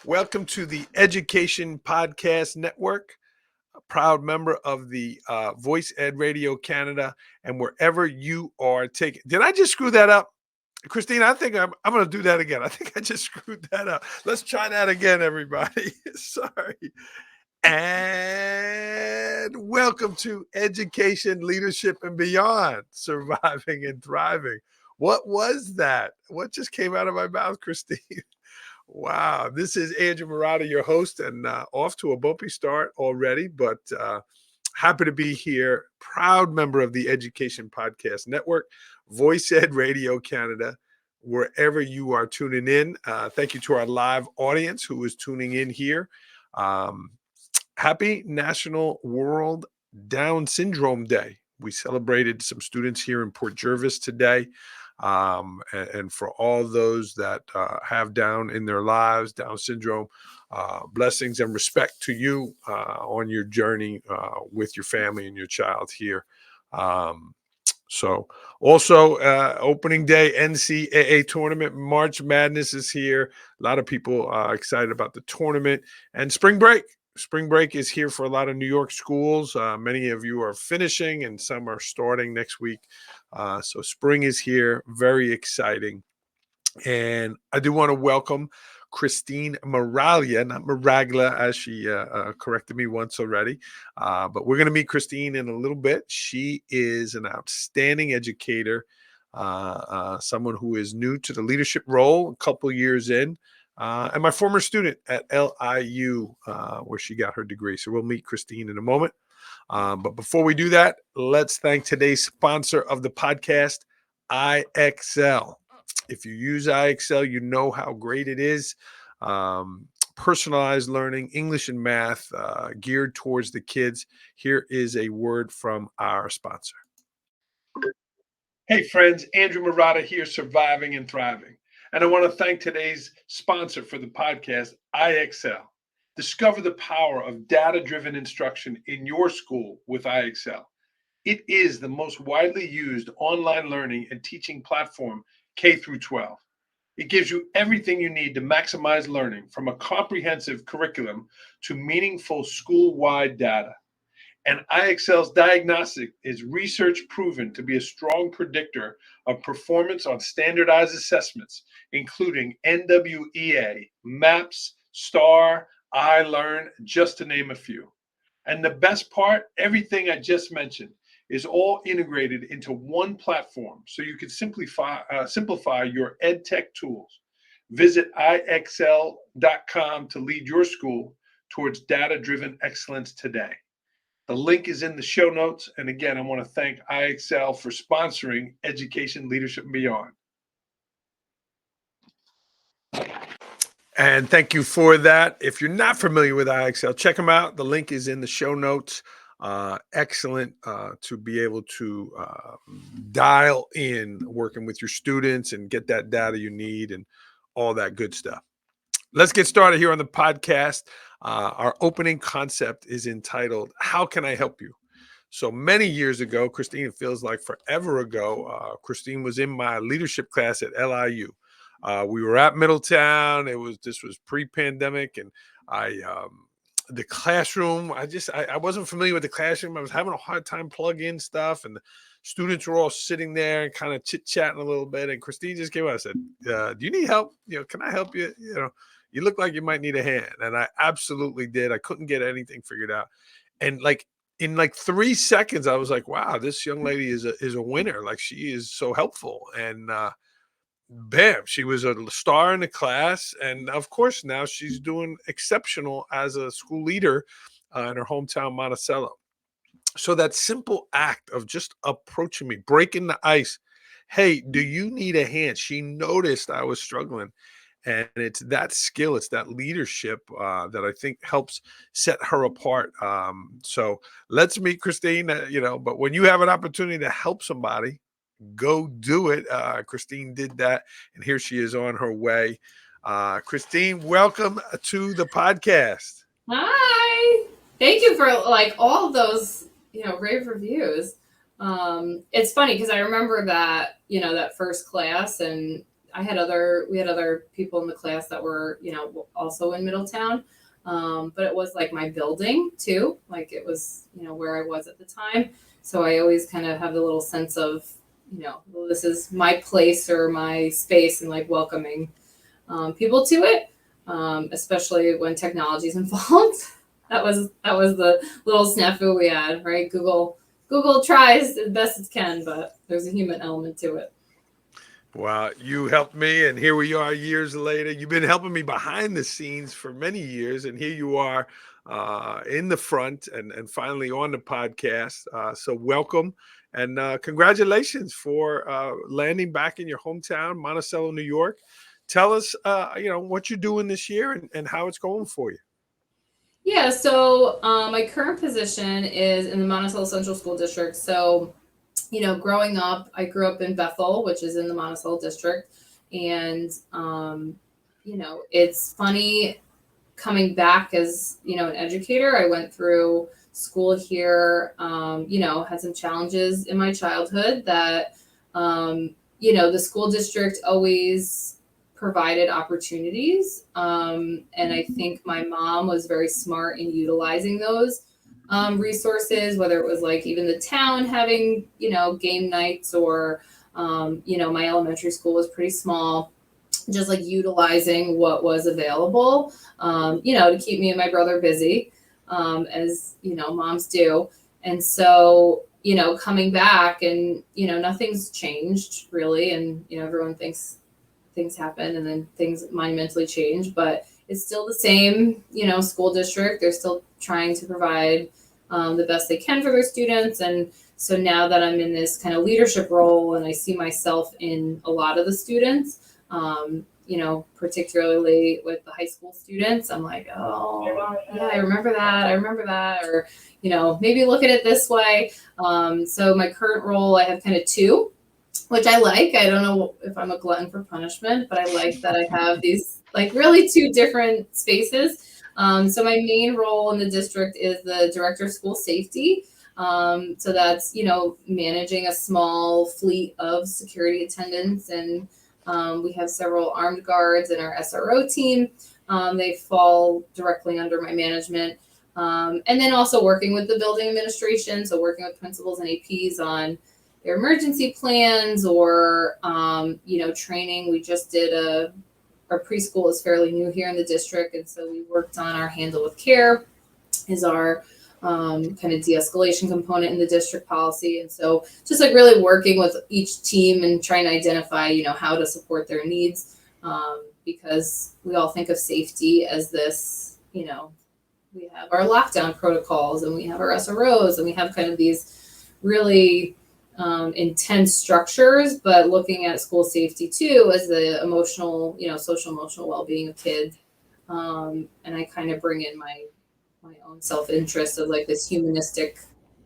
Welcome to the Education Podcast Network, a proud member of the Voice Ed Radio Canada, and wherever you are taking. Did I just screw that up? Christine, I think I'm going to do that again. I think I just screwed that up. Let's try that again, everybody. Sorry. And welcome to Education, Leadership, and Beyond, Surviving and Thriving. What was that? What just came out of my mouth, Christine? Wow. This is Andrew Miraglia, your host, and off to a bumpy start already, but happy to be here. Proud member of the Education Podcast Network, Voice Ed Radio Canada, wherever you are tuning in. Thank you to our live audience who is tuning in here. Happy National World Down Syndrome Day. We celebrated some students here in Port Jervis today. And for all those that have Down in their lives, Down syndrome, blessings and respect to you on your journey with your family and your child here. So also opening day, NCAA tournament, March Madness is here. A lot of people are excited about the tournament and spring break. Spring break is here for a lot of New York schools. Many of you are finishing and some are starting next week. So spring is here. Very exciting. And I do want to welcome Christine Miraglia, not Miraglia, as she corrected me once already. But we're going to meet Christine in a little bit. She is an outstanding educator, someone who is new to the leadership role, a couple years in. And my former student at LIU, where she got her degree. So we'll meet Christine in a moment. But before we do that, let's thank today's sponsor of the podcast, IXL. If you use IXL, you know how great it is. Personalized learning, English and math, geared towards the kids. Here is a word from our sponsor. Hey, friends, Andrew Miraglia here, Surviving and Thriving. And I want to thank today's sponsor for the podcast, IXL. Discover the power of data-driven instruction in your school with IXL. It is the most widely used online learning and teaching platform K through 12. It gives you everything you need to maximize learning, from a comprehensive curriculum to meaningful school-wide data. And IXL's diagnostic is research proven to be a strong predictor of performance on standardized assessments, including NWEA, MAPS, STAR, iLearn, just to name a few. And the best part, everything I just mentioned is all integrated into one platform, so you can simplify your ed tech tools. Visit IXL.com to lead your school towards data-driven excellence today. The link is in the show notes. And again, I want to thank IXL for sponsoring Education, Leadership, and Beyond. And thank you for that. If you're not familiar with IXL, check them out. The link is in the show notes. Excellent to be able to dial in working with your students and get that data you need and all that good stuff. Let's get started here on the podcast. Our opening concept is entitled, How Can I Help You? So many years ago, Christine, it feels like forever ago, Christine was in my leadership class at LIU. We were at Middletown. This was pre-pandemic, and the classroom, I wasn't familiar with the classroom. I was having a hard time plugging in stuff, and the students were all sitting there and kind of chit-chatting a little bit. And Christine just came out and said, do you need help? Can I help you? You look like you might need a hand. And I absolutely did. I couldn't get anything figured out. And in 3 seconds, I was like, wow, this young lady is a winner. Like, she is so helpful. And bam, she was a star in the class. And of course, now she's doing exceptional as a school leader in her hometown, Monticello. So that simple act of just approaching me, breaking the ice. Hey, do you need a hand? She noticed I was struggling. And it's that skill, it's that leadership that I think helps set her apart. So let's meet Christine, but when you have an opportunity to help somebody, go do it. Christine did that, and here she is on her way. Christine, welcome to the podcast. Hi. Thank you for all of those, rave reviews. It's funny because I remember that, that first class, and we had other people in the class that were, also in Middletown. But it was like my building too. Like it was, where I was at the time. So I always kind of have the little sense of, well, this is my place or my space, and like welcoming people to it, especially when technology is involved. That was the little snafu we had, right? Google tries as best it can, but there's a human element to it. Well, you helped me, and here we are years later. You've been helping me behind the scenes for many years, and here you are in the front and finally on the podcast. So welcome and congratulations for landing back in your hometown, Monticello, New York. Tell us, what you're doing this year and how it's going for you. Yeah, so my current position is in the Monticello Central School District. So, growing up, I grew up in Bethel, which is in the Monticello District. And, it's funny coming back as, an educator. I went through school here, had some challenges in my childhood that, the school district always provided opportunities. And I think my mom was very smart in utilizing those resources, whether it was like even the town having, game nights or, my elementary school was pretty small, just like utilizing what was available, to keep me and my brother busy, as, moms do. And so, coming back and, nothing's changed really. And, everyone thinks things happen and then things monumentally change, but it's still the same, school district. They're still trying to provide the best they can for their students. And so now that I'm in this kind of leadership role and I see myself in a lot of the students, particularly with the high school students, I'm like, oh, yeah, I remember that. Or, maybe look at it this way. So my current role, I have kind of two, which I like. I don't know if I'm a glutton for punishment, but I like that I have these like really two different spaces. So my main role in the district is the director of school safety. So that's, managing a small fleet of security attendants, and we have several armed guards in our SRO team. They fall directly under my management. And then also working with the building administration, so working with principals and APs on their emergency plans or, training. We just did our preschool is fairly new here in the district. And so we worked on our Handle with Care is our kind of de-escalation component in the district policy. And so just like really working with each team and trying to identify, how to support their needs, because we all think of safety as this, we have our lockdown protocols and we have our SROs and we have kind of these really intense structures, but looking at school safety too as the emotional, social emotional well-being of kids. And I kind of bring in my own self-interest of like this humanistic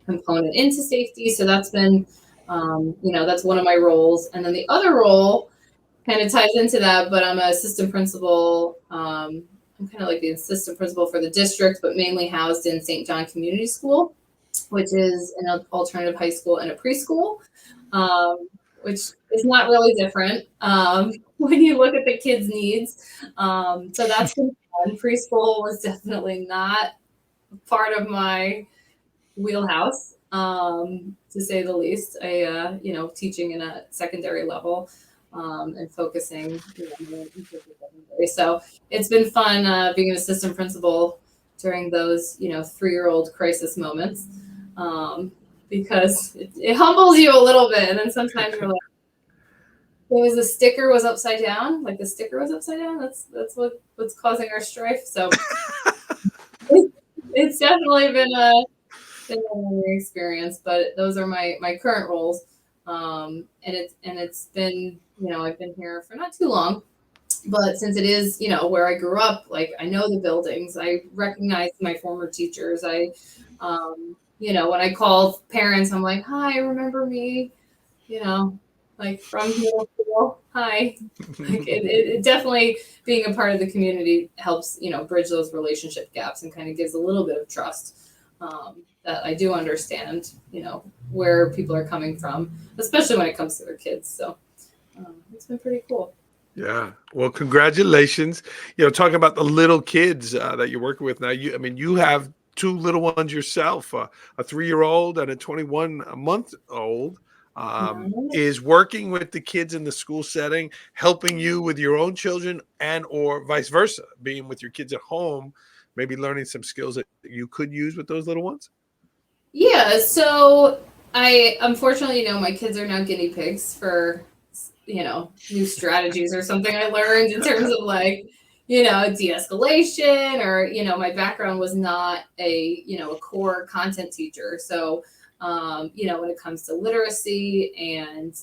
component into safety. So that's been, that's one of my roles. And then the other role kind of ties into that, but I'm an assistant principal. I'm kind of like the assistant principal for the district, but mainly housed in St. John Community School, which is an alternative high school and a preschool, which is not really different when you look at the kids' needs. So that's been fun. Preschool was definitely not part of my wheelhouse, to say the least. I, teaching in a secondary level and focusing, so it's been fun being an assistant principal during those, 3-year-old crisis moments, because it humbles you a little bit. And then sometimes you're like, the sticker was upside down. Like the sticker was upside down. That's what's causing our strife. So it's definitely been a learning experience, but those are my current roles. And it's been, I've been here for not too long, but since it is, where I grew up, like I know the buildings, I recognize my former teachers. I, when I call parents, I'm like, hi, remember me, like from middle school. Hi. Like it definitely being a part of the community helps, bridge those relationship gaps and kind of gives a little bit of trust, that I do understand, where people are coming from, especially when it comes to their kids. So it's been pretty cool. Yeah. Well, congratulations. Talking about the little kids that you're working with now, I mean, you have two little ones yourself, a 3-year-old and a 21-month-old. Mhm. Is working with the kids in the school setting, helping you with your own children and or vice versa, being with your kids at home, maybe learning some skills that you could use with those little ones? Yeah, so I unfortunately, my kids are now guinea pigs for, new strategies or something I learned in terms of like, de-escalation or, my background was not a core content teacher. So, when it comes to literacy and,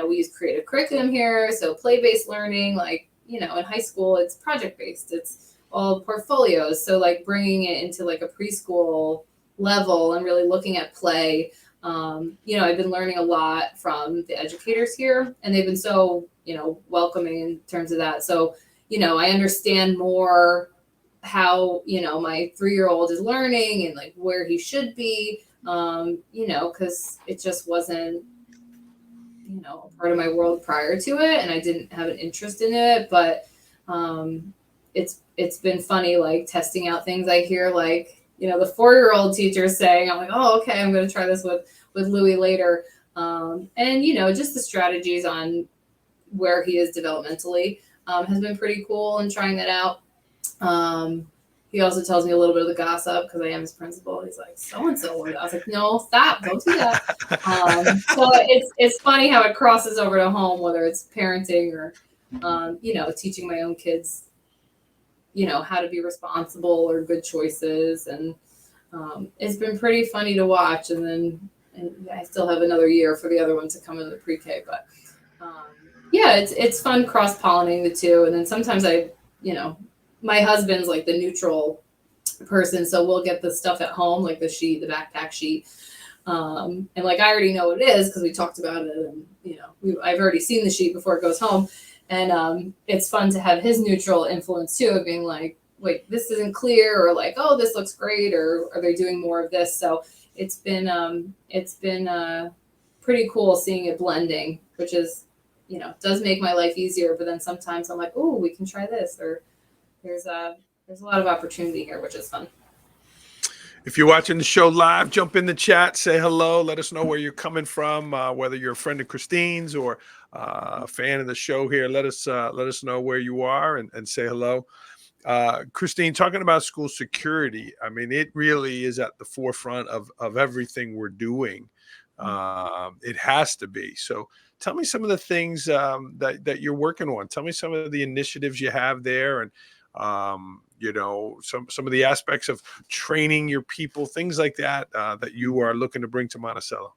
we use creative curriculum here. So play-based learning, like, in high school, it's project-based. It's all portfolios. So like bringing it into like a preschool level and really looking at play. I've been learning a lot from the educators here, and they've been so, welcoming in terms of that. So, I understand more how, my 3-year-old is learning and like where he should be, because it just wasn't, a part of my world prior to it, and I didn't have an interest in it. But it's been funny, like testing out things I hear, like the 4-year-old teacher saying, I'm like, oh, okay, I'm going to try this with Louis later, and just the strategies on where he is developmentally has been pretty cool, and trying that out. He also tells me a little bit of the gossip because I am his principal. He's like, so and so. I was like, no, stop, don't do that. So it's funny how it crosses over to home, whether it's parenting or teaching my own kids, how to be responsible or good choices, and it's been pretty funny to watch. And I still have another year for the other one to come into the pre-K, but yeah, it's fun cross pollinating the two. And then sometimes my husband's like the neutral person, so we'll get the stuff at home, like the sheet, the backpack sheet, and like I already know what it is because we talked about it, and I've already seen the sheet before it goes home, and it's fun to have his neutral influence too, of being like, wait, this isn't clear, or like, oh, this looks great, or are they doing more of this? So it's been pretty cool seeing it blending, which is does make my life easier. But then sometimes I'm like, oh, we can try this, or there's a lot of opportunity here, which is fun. If you're watching the show live, jump in the chat, say hello, let us know where you're coming from, whether you're a friend of Christine's or a fan of the show here. Let us know where you are, and say hello. Christine, talking about school security, I mean, it really is at the forefront of everything we're doing. It has to be. So tell me some of the things that you're working on. Tell me some of the initiatives you have there, and some of the aspects of training your people, things like that, that you are looking to bring to Monticello.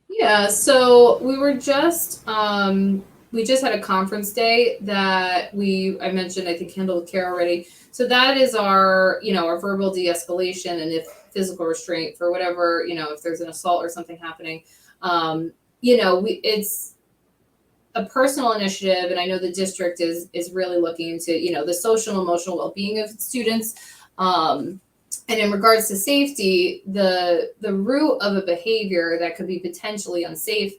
Yeah, so we just had a conference day that I mentioned, I think, handled with Care already. So that is our verbal de-escalation, and if physical restraint for whatever, if there's an assault or something happening. It's a personal initiative, and I know the district is really looking into the social emotional well-being of students. And in regards to safety, the root of a behavior that could be potentially unsafe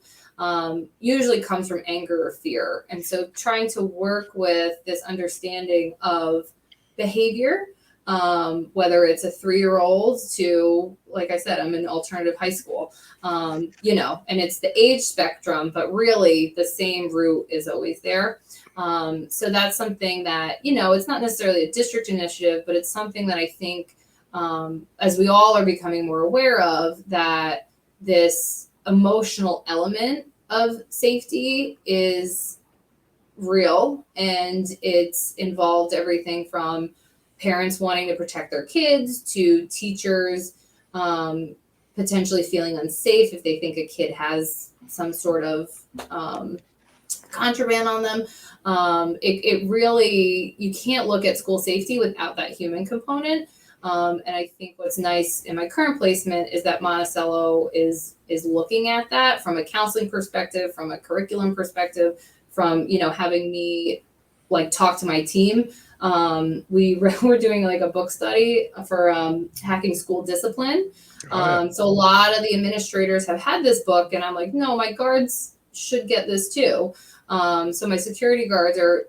usually comes from anger or fear. And so trying to work with this understanding of behavior, whether it's a 3-year-old to, like I said, I'm in alternative high school, and it's the age spectrum, but really the same root is always there. So that's something that, it's not necessarily a district initiative, but it's something that I think, as we all are becoming more aware of, that this emotional element of safety is real, and it's involved everything from parents wanting to protect their kids to teachers potentially feeling unsafe if they think a kid has some sort of contraband on them. It really, you can't look at school safety without that human component. And I think what's nice in my current placement is that Monticello is looking at that from a counseling perspective, from a curriculum perspective, from having me like talk to my team. We're doing like a book study for hacking school discipline. So a lot of the administrators have had this book, and I'm like, no, my guards should get this too. So my security guards are,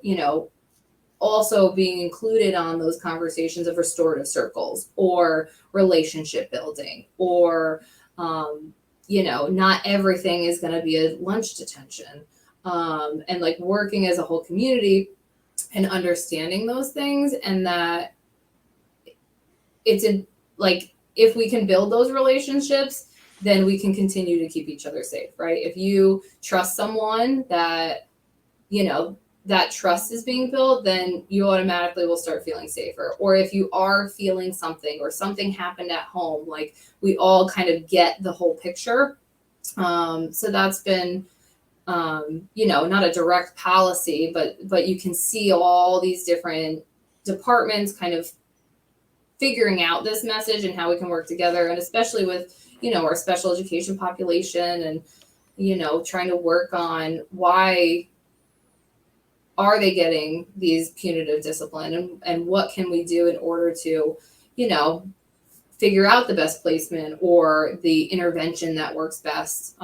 also being included on those conversations of restorative circles or relationship building, or not everything is going to be a lunch detention, and like working as a whole community and understanding those things, and that it's in, like, if we can build those relationships, then we can continue to keep each other safe, right? If you trust someone that, that trust is being built, then you automatically will start feeling safer. Or if you are feeling something or something happened at home, like we all kind of get the whole picture. So that's been, not a direct policy, but you can see all these different departments kind of figuring out this message and how we can work together. And especially with, our special education population, and, trying to work on why are they getting these punitive discipline, and what can we do in order to, figure out the best placement or the intervention that works best.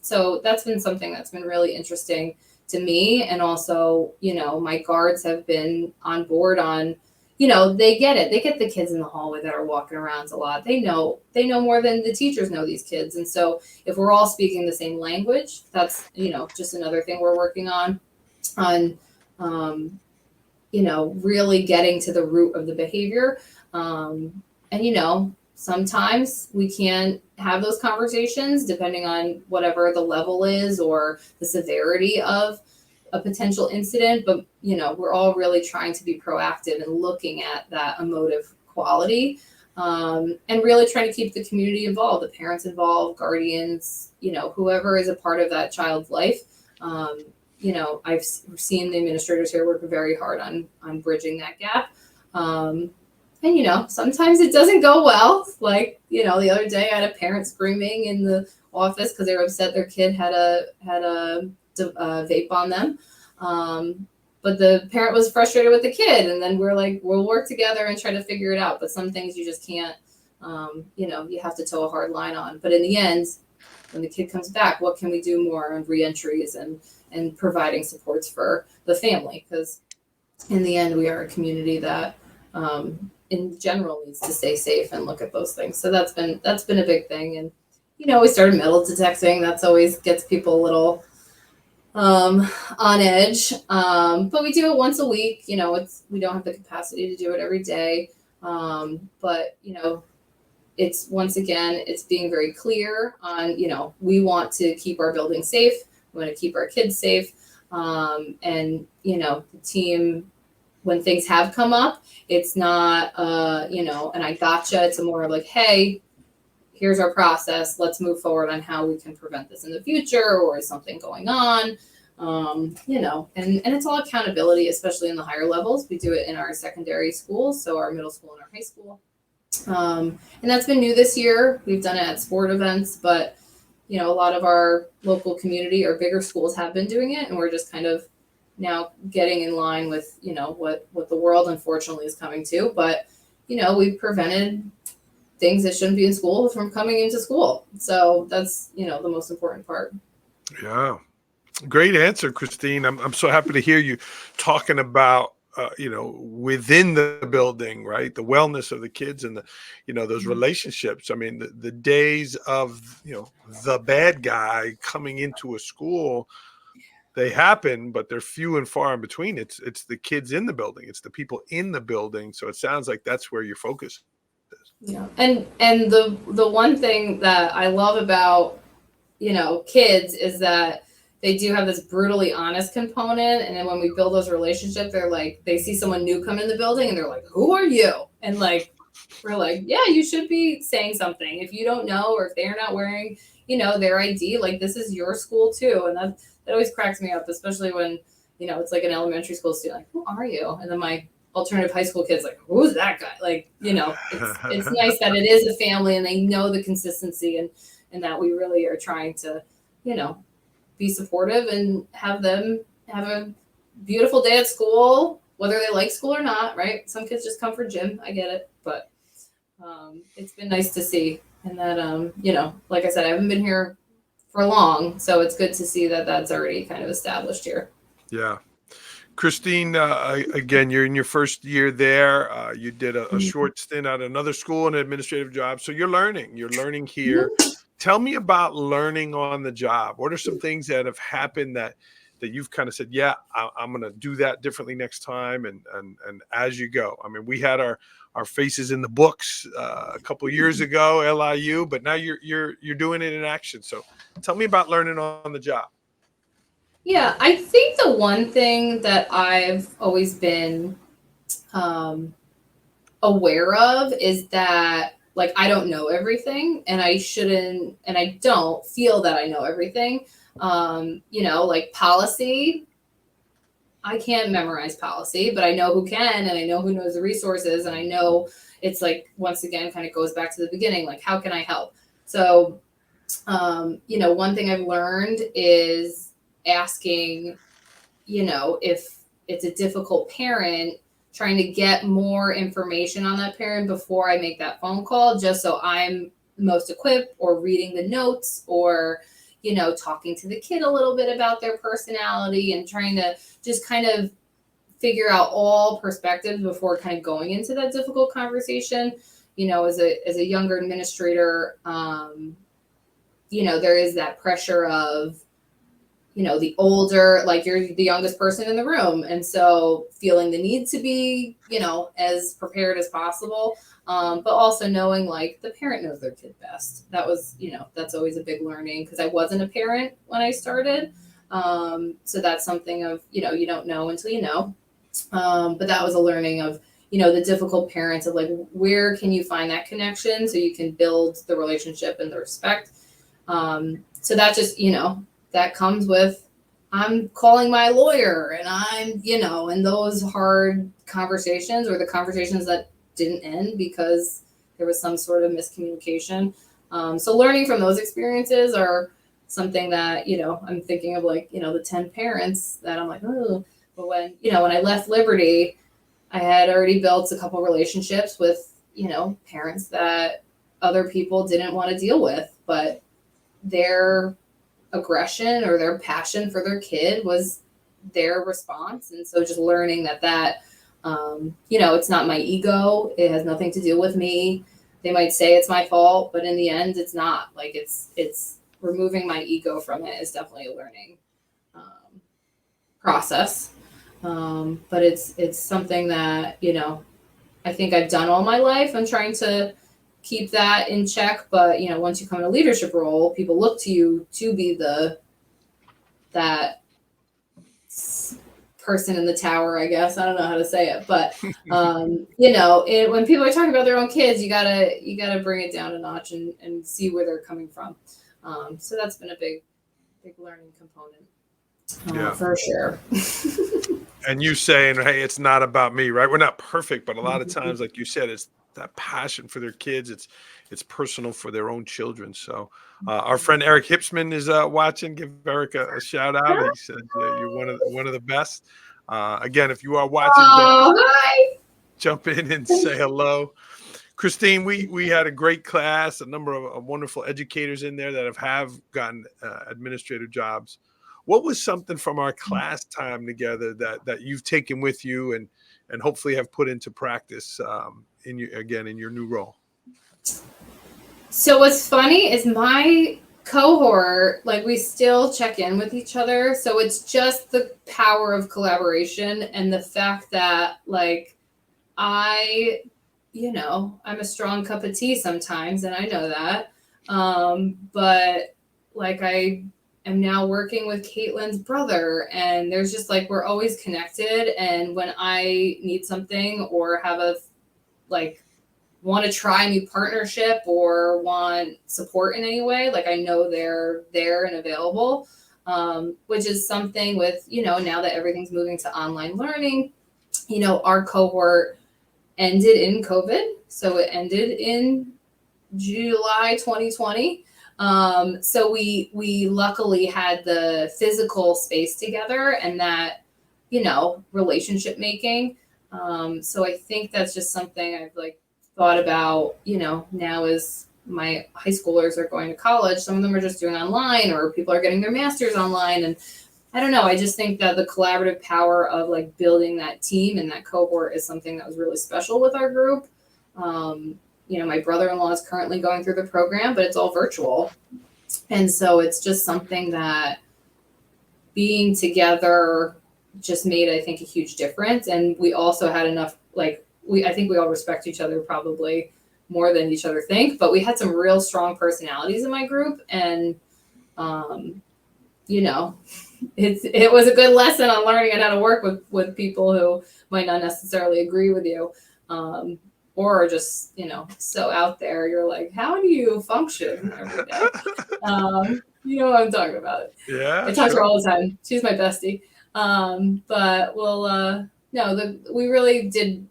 So that's been something that's been really interesting to me. And also, my guards have been on board on, they get it. They get the kids in the hallway that are walking around a lot. They know more than the teachers know these kids. And so if we're all speaking the same language, that's, just another thing we're working on, really getting to the root of the behavior. And, sometimes we can't have those conversations depending on whatever the level is or the severity of a potential incident. But, we're all really trying to be proactive and looking at that emotive quality, and really trying to keep the community involved, the parents involved, guardians, whoever is a part of that child's life. I've seen the administrators here work very hard on bridging that gap. And, sometimes it doesn't go well. Like, the other day I had a parent screaming in the office because they were upset their kid had a vape on them. But the parent was frustrated with the kid. And then we're like, we'll work together and try to figure it out. But some things you just can't, you have to toe a hard line on. But in the end, when the kid comes back, what can we do more on reentries and providing supports for the family? Because in the end, we are a community that, in general, needs to stay safe and look at those things. So that's been a big thing. And, we started metal detecting. That's always gets people a little on edge. But we do it once a week. We don't have the capacity to do it every day. But, it's, once again, it's being very clear on, we want to keep our building safe. We want to keep our kids safe. And, the team, when things have come up, it's not, and I gotcha. It's more of like, hey, here's our process. Let's move forward on how we can prevent this in the future, or is something going on? And it's all accountability, especially in the higher levels. We do it in our secondary schools, so our middle school and our high school. And that's been new this year. We've done it at sport events, but, a lot of our local community or bigger schools have been doing it, and we're just kind of now getting in line with, what the world unfortunately is coming to. But, we've prevented things that shouldn't be in school from coming into school. So that's, the most important part. Yeah. Great answer, Christine. I'm so happy to hear you talking about, within the building, right? The wellness of the kids and those relationships. I mean, the days of, the bad guy coming into a school, they happen, but they're few and far in between. It's the kids in the building. It's the people in the building. So it sounds like that's where your focus is. Yeah. And the one thing that I love about, kids is that they do have this brutally honest component. And then when we build those relationships, they're like, they see someone new come in the building and they're like, who are you? And like, we're like, yeah, you should be saying something. If you don't know, or if they're not wearing, their ID, like, this is your school too. And that always cracks me up, especially when, it's like an elementary school student, like, who are you? And then my alternative high school kids, like, who's that guy? Like, it's nice that it is a family and they know the consistency, and that we really are trying to, be supportive and have them have a beautiful day at school, whether they like school or not, right? Some kids just come for gym. I get it. But it's been nice to see. And that, like I said, I haven't been here for long. So it's good to see that that's already kind of established here. Yeah. Christine, again, you're in your first year there. You did a short stint at another school, an administrative job. So you're learning. You're learning here. Tell me about learning on the job. What are some things that have happened that you've kind of said, yeah, I'm going to do that differently next time, and as you go? I mean, we had our faces in the books a couple years ago, LIU, but now you're doing it in action. So tell me about learning on the job. Yeah, I think the one thing that I've always been aware of is that like I don't know everything, and I shouldn't, and I don't feel that I know everything. Like policy, I can't memorize policy, but I know who can, and I know who knows the resources, and I know it's like, once again, kind of goes back to the beginning, like how can I help? So, one thing I've learned is asking, if it's a difficult parent, trying to get more information on that parent before I make that phone call, just so I'm most equipped, or reading the notes, or, talking to the kid a little bit about their personality, and trying to just kind of figure out all perspectives before kind of going into that difficult conversation. As a younger administrator, there is that pressure of, the older, like you're the youngest person in the room. And so feeling the need to be, as prepared as possible. But also knowing like the parent knows their kid best. That was, that's always a big learning, because I wasn't a parent when I started. So that's something of, you don't know until you know. But that was a learning of, the difficult parents, of like, where can you find that connection so you can build the relationship and the respect. So that just, that comes with, I'm calling my lawyer, and I'm, and those hard conversations, or the conversations that didn't end because there was some sort of miscommunication. So learning from those experiences are something that, I'm thinking of, like, the 10 parents that I'm like, oh, but when I left Liberty, I had already built a couple relationships with, parents that other people didn't want to deal with, but their aggression or their passion for their kid was their response. And so just learning that it's not my ego. It has nothing to do with me. They might say it's my fault, but in the end, it's not. Like, it's removing my ego from it is definitely a learning process. But it's something that, I think I've done all my life. I'm trying to keep that in check. But, once you come in a leadership role, people look to you to be that person in the tower, I guess. I don't know how to say it, but, when people are talking about their own kids, you gotta bring it down a notch and see where they're coming from. So that's been a big learning component, for sure. And you saying, hey, it's not about me, right? We're not perfect, but a lot of times, like you said, it's that passion for their kids. It's personal for their own children. So our friend Eric Hipsman is watching. Give Eric a shout out. He said you're one of the best. Again, if you are watching, jump in and say hello. Christine, we had a great class, a number of wonderful educators in there that have gotten administrative jobs. What was something from our class time together that you've taken with you and hopefully have put into practice in your new role? So what's funny is my cohort, like, we still check in with each other. So it's just the power of collaboration, and the fact that, like, I'm a strong cup of tea sometimes, and I know that. But like, I am now working with Caitlin's brother, and there's just like, we're always connected. And when I need something, or have want to try a new partnership, or want support in any way, like, I know they're there and available, which is something with, now that everything's moving to online learning, our cohort ended in COVID. So it ended in July 2020. So we luckily had the physical space together, and that, relationship making. So I think that's just something I've thought about, now is my high schoolers are going to college. Some of them are just doing online, or people are getting their masters online. And I don't know. I just think that the collaborative power of like building that team and that cohort is something that was really special with our group. My brother-in-law is currently going through the program, but it's all virtual. And so it's just something that being together just made, I think, a huge difference. And we also had enough, I think we all respect each other probably more than each other think, but we had some real strong personalities in my group. And, it was a good lesson on learning how to work with people who might not necessarily agree with you. Or are just, so out there. You're like, how do you function every day? You know what I'm talking about. Yeah. I talk to her all the time. She's my bestie. But we really did.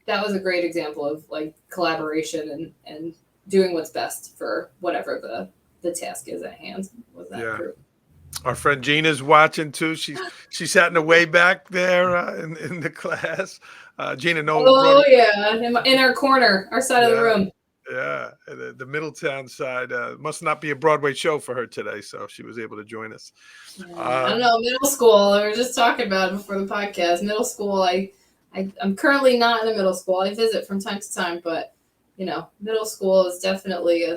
That was a great example of like collaboration and doing what's best for whatever the task is at hand with that group. Our friend Gina's watching too. She sat in the way back there in the class. Gina, no. Oh yeah, in our corner, our side of the room. Yeah, the Middletown side must not be a Broadway show for her today, so she was able to join us. Yeah, I don't know, middle school. We were just talking about it before the podcast. Middle school, I'm currently not in a middle school. I visit from time to time, but middle school is definitely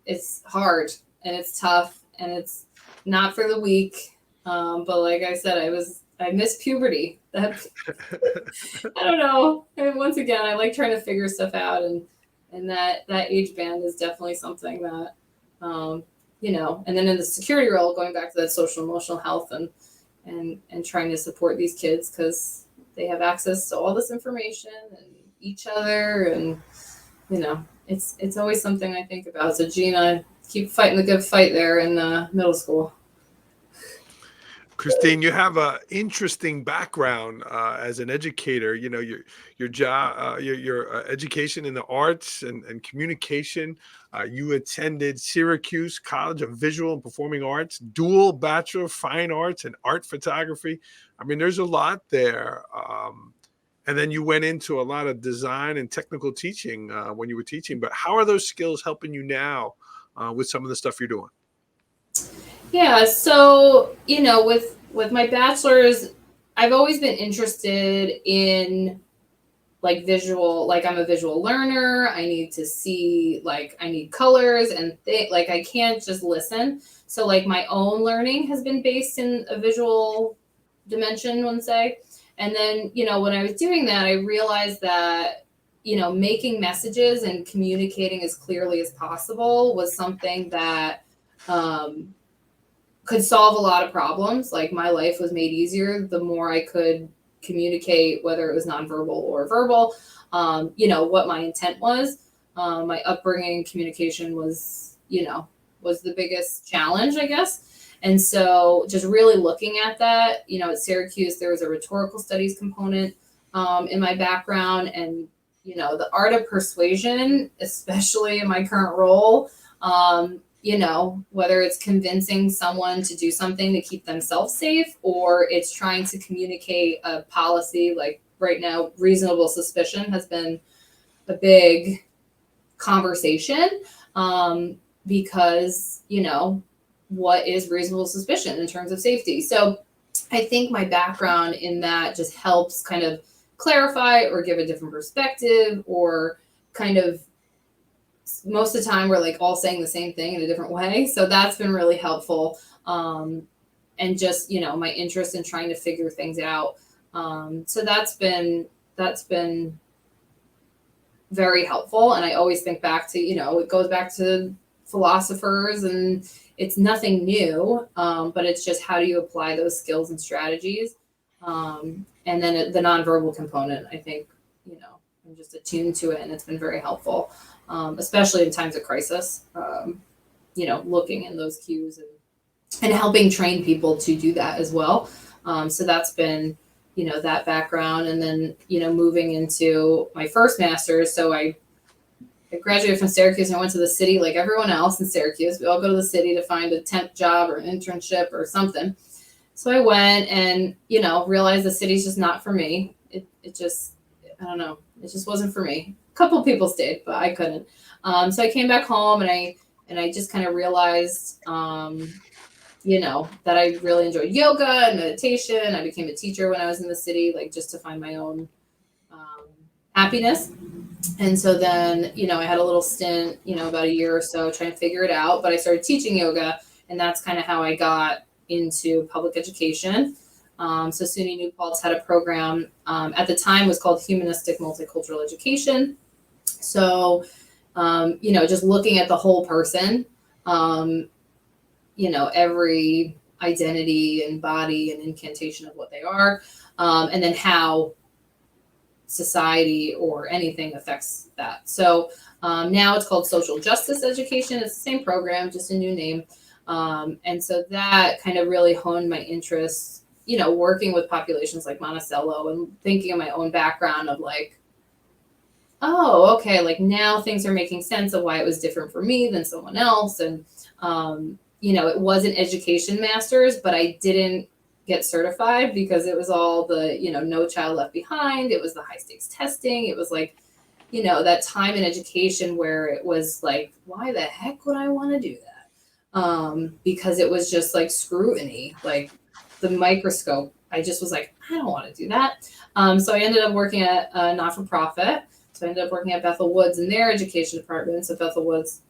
it's hard and it's tough and it's not for the weak. But like I said, I miss puberty. I don't know. And once again, I like trying to figure stuff out, and that age band is definitely something that, and then in the security role, going back to that social emotional health and trying to support these kids because they have access to all this information and each other, and it's always something I think about. So Gina, keep fighting the good fight there in middle school. Christine, you have an interesting background as an educator. Your job, your education in the arts and communication. You attended Syracuse College of Visual and Performing Arts, dual Bachelor of Fine Arts and Art Photography. I mean, there's a lot there. And then you went into a lot of design and technical teaching when you were teaching. But how are those skills helping you now with some of the stuff you're doing? Yeah, so with my bachelor's, I've always been interested in like visual. Like I'm a visual learner. I need to see, I need colors and I can't just listen. So like my own learning has been based in a visual dimension, one say. And then when I was doing that, I realized that making messages and communicating as clearly as possible was something that could solve a lot of problems. Like my life was made easier the more I could communicate, whether it was nonverbal or verbal, what my intent was. My upbringing, communication was the biggest challenge, I guess. And so just really looking at that, at Syracuse, there was a rhetorical studies component in my background, and the art of persuasion, especially in my current role, whether it's convincing someone to do something to keep themselves safe, or it's trying to communicate a policy. Like right now, reasonable suspicion has been a big conversation because, what is reasonable suspicion in terms of safety? So I think my background in that just helps kind of clarify or give a different perspective, or kind of most of the time we're like all saying the same thing in a different way. So that's been really helpful. And just, my interest in trying to figure things out. So that's been very helpful. And I always think back to, it goes back to philosophers, and it's nothing new, but it's just how do you apply those skills and strategies? And then the nonverbal component, I think, I'm just attuned to it, and it's been very helpful. Especially in times of crisis, looking in those cues and helping train people to do that as well. So that's been, that background. And then, moving into my first master's. So I graduated from Syracuse and I went to the city like everyone else in Syracuse. We all go to the city to find a temp job or an internship or something. So I went and, realized the city's just not for me. It just, I don't know. It just wasn't for me. A couple people stayed, but I couldn't. So I came back home and I just kind of realized, that I really enjoyed yoga and meditation. I became a teacher when I was in the city, like just to find my own happiness. And so then, I had a little stint, about a year or so trying to figure it out, but I started teaching yoga, and that's kind of how I got into public education. So SUNY New Paltz had a program, at the time was called Humanistic Multicultural Education. So, just looking at the whole person, every identity and body and incantation of what they are, and then how society or anything affects that. So now it's called social justice education. It's the same program, just a new name. And so that kind of really honed my interests, working with populations like Monticello and thinking of my own background of like, oh, okay, like now things are making sense of why it was different for me than someone else. And, it was an education master's, but I didn't get certified because it was all the, No Child Left Behind. It was the high stakes testing. It was like, that time in education where it was like, why the heck would I want to do that? Because it was just like scrutiny, like the microscope. I just was like, I don't want to do that. So I ended up working at a not-for-profit. So I ended up working at Bethel Woods in their education department. So Bethel Woods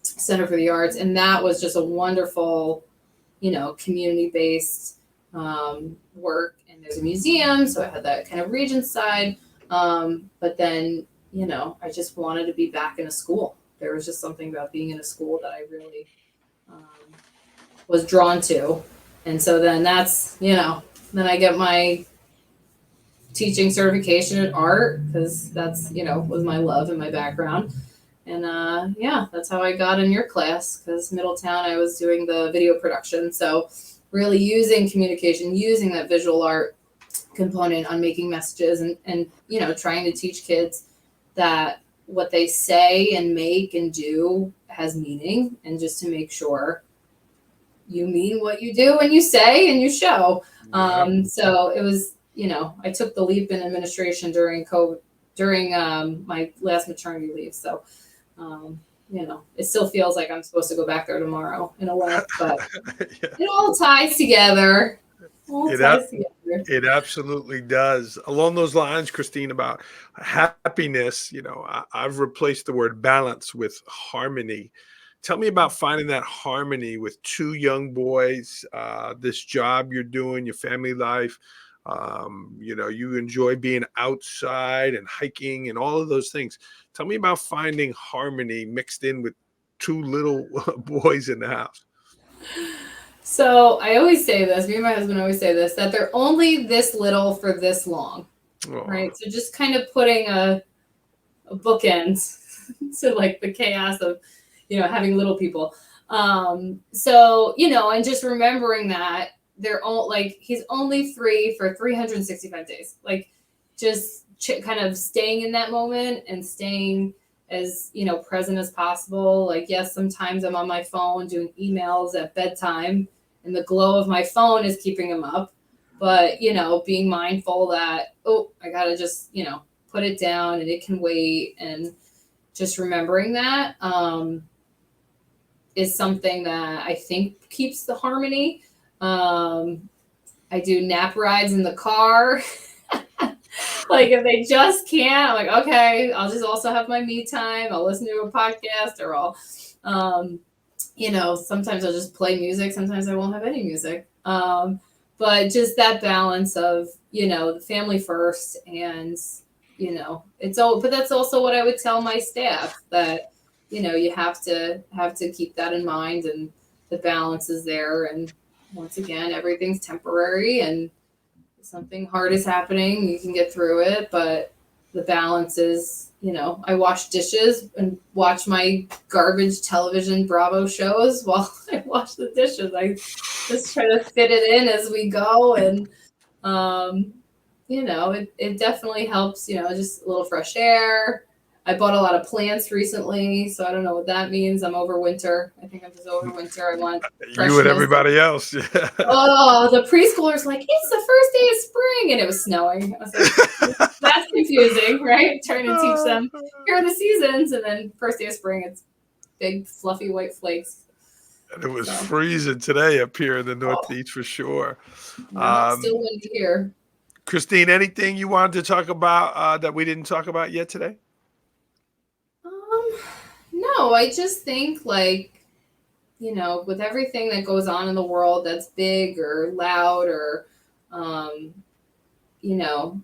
Center for the Arts. And that was just a wonderful, community-based work. And there's a museum. So I had that kind of Regent side. But then, I just wanted to be back in a school. There was just something about being in a school that I really was drawn to. And so then that's, then I get my teaching certification in art because that's, was my love and my background. And that's how I got in your class, because Middletown, I was doing the video production. So really using communication, using that visual art component on making messages and trying to teach kids that what they say and make and do has meaning, and just to make sure you mean what you do and you say and you show. So it was, I took the leap in administration during COVID, during my last maternity leave. So, it still feels like I'm supposed to go back there tomorrow in a way, but It all ties together. It absolutely does. Along those lines, Christine, about happiness, I've replaced the word balance with harmony. Tell me about finding that harmony with two young boys, this job you're doing, your family life. You enjoy being outside and hiking and all of those things. Tell me about finding harmony mixed in with two little boys in the house. So I always say this, me and my husband always say this, that they're only this little for this long, right? So just kind of putting a bookend to like the chaos of, having little people. And just remembering that they're all like, he's only 3 for 365 days, like just kind of staying in that moment and staying as, present as possible. Like, yes, sometimes I'm on my phone doing emails at bedtime and the glow of my phone is keeping him up, but, being mindful that, I gotta just, put it down and it can wait. And just remembering that, is something that I think keeps the harmony. I do nap rides in the car. Like if they just can't, I'm like, okay, I'll just also have my me time. I'll listen to a podcast, or I'll, sometimes I'll just play music. Sometimes I won't have any music. But just that balance of, the family first, and, but that's also what I would tell my staff, that, you have to keep that in mind, and the balance is there. And once again, everything's temporary, and if something hard is happening, you can get through it. But the balance is, I wash dishes and watch my garbage television Bravo shows while I wash the dishes. I just try to fit it in as we go. And, it definitely helps, just a little fresh air. I bought a lot of plants recently, so I don't know what that means. I'm over winter. I think I'm just over winter. I want You and freshness. everybody else. Yeah. Oh, the preschooler's like, it's the first day of spring, and it was snowing. I was like, that's confusing, right? Trying to teach them here are the seasons, and then first day of spring, it's big fluffy white flakes. And it was So, freezing today up here in the Northeast for sure. yeah, still windy here. Christine, anything you wanted to talk about that we didn't talk about yet today? No, I just think like, with everything that goes on in the world that's big or loud or,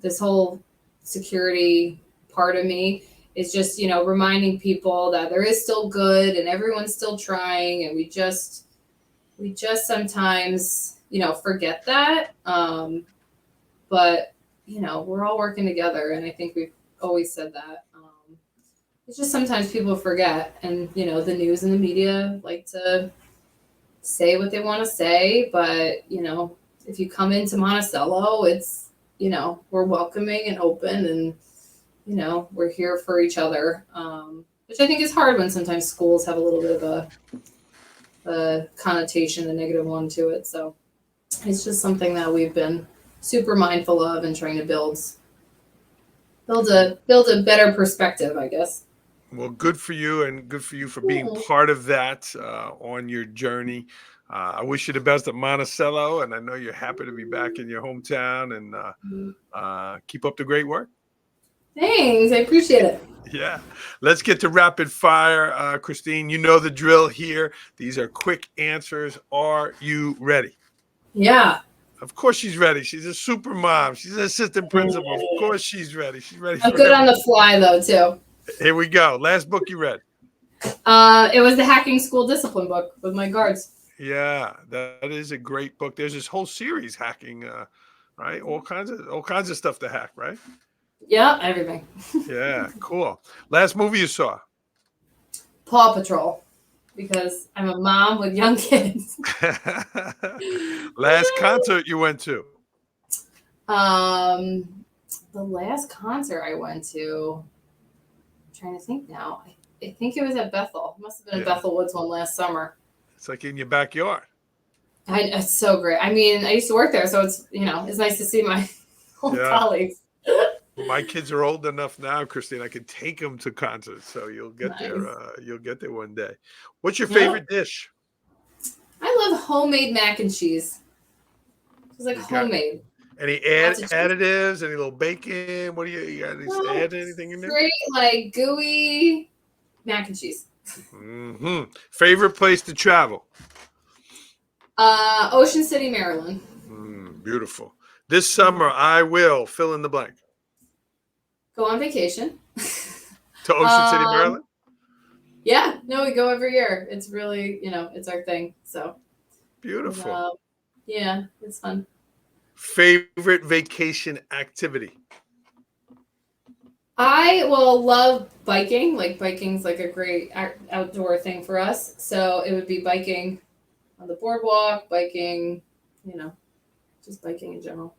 this whole security part of me is just, reminding people that there is still good and everyone's still trying, and we just sometimes, forget that. But, we're all working together, and I think we've always said that. It's just sometimes people forget, and, the news and the media like to say what they want to say, but, if you come into Monticello, it's, we're welcoming and open, and, we're here for each other, which I think is hard when sometimes schools have a little bit of a connotation, a negative one to it. So it's just something that we've been super mindful of and trying to build a better perspective, I guess. Well, good for you, and good for you for being part of that on your journey. I wish you the best at Monticello, and I know you're happy to be back in your hometown, and keep up the great work. Thanks. I appreciate it. Yeah. Let's get to rapid fire. Christine, you know the drill here. These are quick answers. Are you ready? Yeah. Of course she's ready. She's a super mom. She's an assistant principal. Of course she's ready. She's ready. I'm good on the fly, though, too. Here we go. Last book you read. It was the Hacking School Discipline book with my guards. Yeah, that is a great book. There's this whole series, hacking, right? All kinds of stuff to hack, right? Yeah, everything. Yeah, cool. Last movie you saw? Paw Patrol, because I'm a mom with young kids. Last concert you went to? The last concert I went to, I'm trying to think now. I think it was at Bethel. It must have been at Bethel Woods one last summer. It's like in your backyard. It's so great. I mean, I used to work there, so it's it's nice to see my old colleagues. My kids are old enough now, Christine. I can take them to concerts, so you'll get there. You'll get there one day. What's your favorite dish? I love homemade mac and cheese. It's like homemade. Any additives? Any little bacon? What do you got? Add anything in there? Straight, like gooey mac and cheese. Mm-hmm. Favorite place to travel? Ocean City, Maryland. Beautiful. This summer, I will fill in the blank. Go on vacation. To Ocean City, Maryland? Yeah. No, we go every year. It's really, it's our thing. So beautiful. Yeah, it's fun. Favorite vacation activity? I love biking. Like biking's like a great outdoor thing for us. So it would be biking on the boardwalk, biking, just biking in general.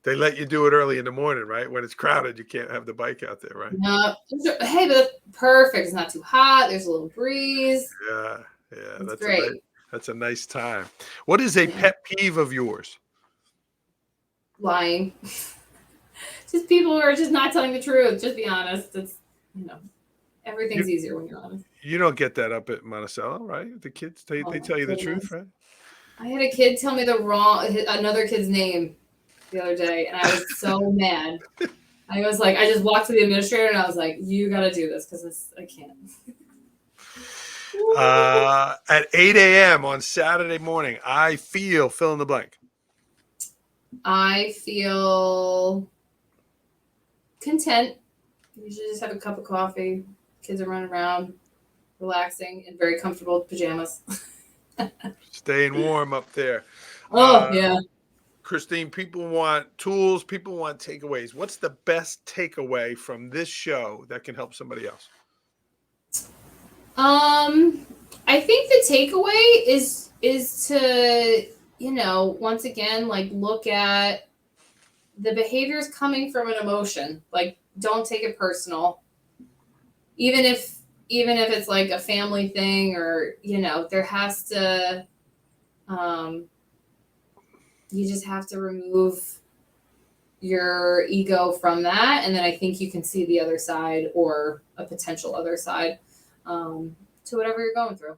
They let you do it early in the morning, right? When it's crowded, you can't have the bike out there, right? No. Hey, but that's perfect. It's not too hot. There's a little breeze. Yeah. That's great. That's a nice time. What is a pet peeve of yours? Lying. Just people who are just not telling the truth. Just be honest. It's, everything's easier when you're honest. You don't get that up at Monticello, right? The kids, they tell you the truth, right? I had a kid tell me another kid's name the other day, and I was so mad. I was like, I just walked to the administrator, and I was like, you got to do this because I can't. At 8 a.m. on Saturday morning, I feel fill in the blank. I feel content. You should just have a cup of coffee. Kids are running around, relaxing, in very comfortable pajamas. Staying warm up there. Yeah. Christine, people want tools. People want takeaways. What's the best takeaway from this show that can help somebody else? I think the takeaway is to, once again, like look at the behaviors coming from an emotion. Like, don't take it personal. even if it's like a family thing, or there has to, you just have to remove your ego from that, and then I think you can see the other side, or a potential other side, to whatever you're going through.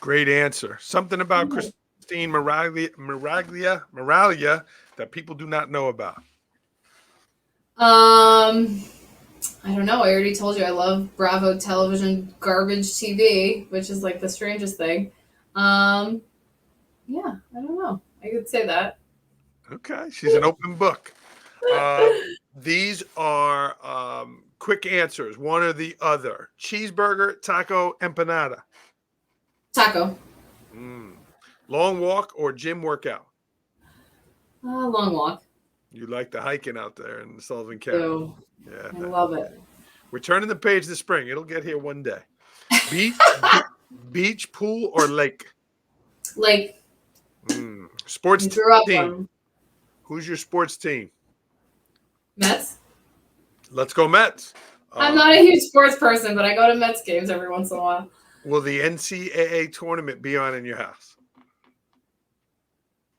Great answer. Something about Christine Miraglia that people do not know about. I don't know. I already told you I love Bravo television garbage TV, which is like the strangest thing. Yeah, I don't know. I could say that. Okay, she's an open book. These are quick answers, one or the other. Cheeseburger, taco, empanada. Taco. Long walk or gym workout? Long walk. You like the hiking out there in Sullivan County. Ew. Yeah, I love it. We're turning the page this spring. It'll get here one day. Beach, pool, or lake? Lake. Sports grew up team. on. Who's your sports team? Mets. Let's go Mets. I'm not a huge sports person, but I go to Mets games every once in a while. Will the NCAA tournament be on in your house?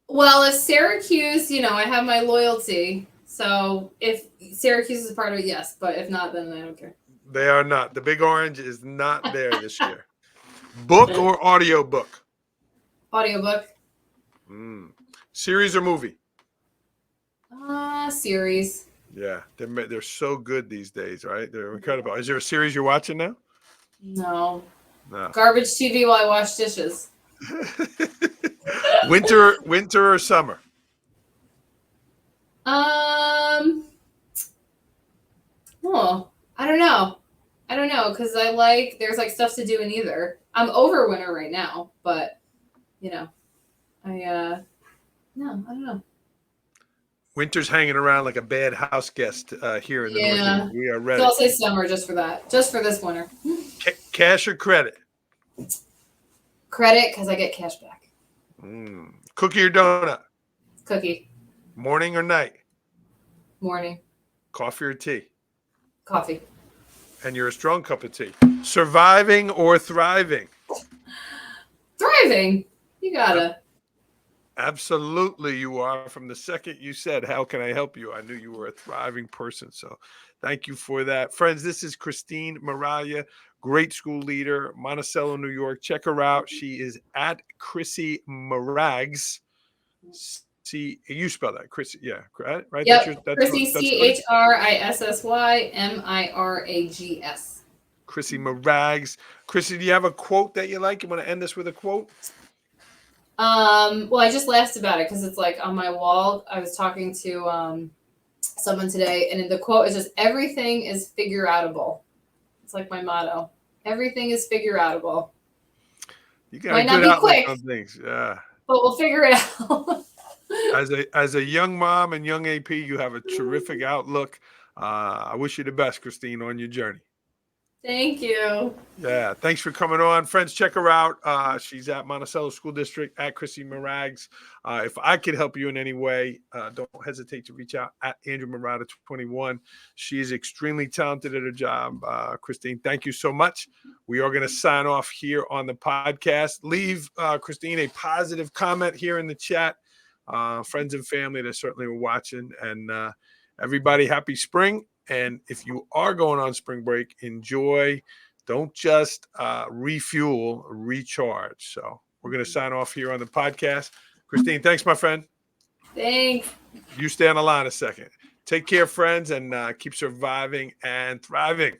Well, if Syracuse, I have my loyalty. So if Syracuse is part of it, yes. But if not, then I don't care. They are not. The Big Orange is not there this year. Book or audio book? Audiobook. Series or movie? Series. Yeah, they're so good these days, right? They're incredible. Is there a series you're watching now? No. Garbage TV while I wash dishes. Winter or summer? Oh, I don't know, because there's like stuff to do in either. I'm over winter right now, but no, I don't know. Winter's hanging around like a bad house guest here in the Northeast. We are ready. So I'll say summer just for that, just for this winter. Cash or credit? Credit, because I get cash back. Cookie or donut? Cookie. Morning or night? Morning. Coffee or tea? Coffee. And you're a strong cup of tea. Surviving or thriving? Thriving. You gotta. Absolutely, you are. From the second you said, "How can I help you?" I knew you were a thriving person. So thank you for that. Friends, this is Christine Miraglia, great school leader, Monticello, New York. Check her out. She is at Chrissy Mirags. See, you spell that, Chrissy? Yeah, right. Yep. Chrissy, ChrisssyMirags. Chrissy Mirags. Chrissy, do you have a quote that you like? You want to end this with a quote? Well, I just laughed about it because it's like on my wall. I was talking to someone today, and the quote is just, "Everything is figure-outable." It's like my motto. Everything is figure-outable. You got a good outlook on things, yeah. But we'll figure it out. As a young mom and young AP, you have a terrific outlook. I wish you the best, Christine, on your journey. Thank you. Yeah, thanks for coming on. Friends, check her out. She's at Monticello School District, at Chrissy Mirags. If I could help you in any way, don't hesitate to reach out at Andrew Murata 21. She is extremely talented at her job. Christine, thank you so much. We are going to sign off here on the podcast. Leave Christine a positive comment here in the chat. Friends and family that certainly were watching. And everybody, happy spring. And if you are going on spring break, enjoy. Don't just refuel, recharge. So we're going to sign off here on the podcast. Christine, thanks, my friend. Thanks. You stay on the line a second. Take care, friends, and keep surviving and thriving.